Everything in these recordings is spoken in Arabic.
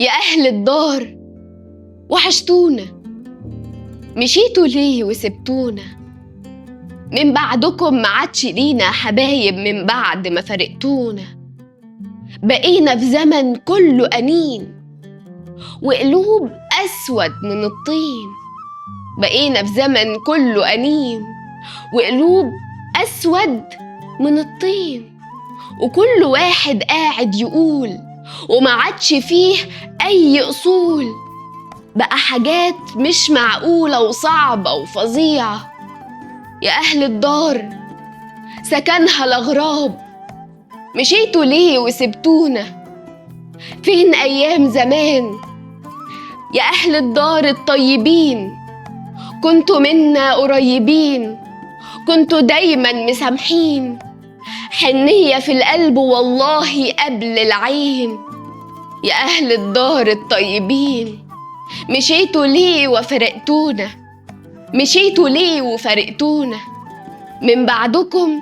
يا أهل الدار وحشتونا، مشيتوا ليه وسبتونا؟ من بعدكم ما عادش لينا حبايب من بعد ما فرقتونا. بقينا في زمن كله أنين وقلوب أسود من الطين. بقينا في زمن كله أنين وقلوب أسود من الطين، وكل واحد قاعد يقول وما عادش فيه أي أصول. بقى حاجات مش معقولة وصعبة وفظيعة. يا أهل الدار سكنها الأغراب، مشيتوا ليه وسبتونا؟ فين أيام زمان؟ يا أهل الدار الطيبين، كنتوا منا قريبين، كنتوا دايما مسامحين، حنية في القلب والله قبل العين. يا أهل الدار الطيبين، مشيتوا ليه وفرقتونا؟ مشيتوا ليه وفرقتونا؟ من بعدكم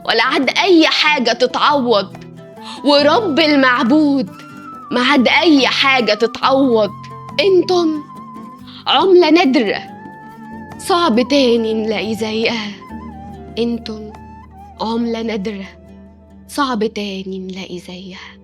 ولا عاد أي حاجة تتعوض، ورب المعبود ما عاد أي حاجة تتعوض. انتم عملة نادرة صعب تاني نلاقي زيها. انتم عملة نادرة صعب تاني نلاقي زيها.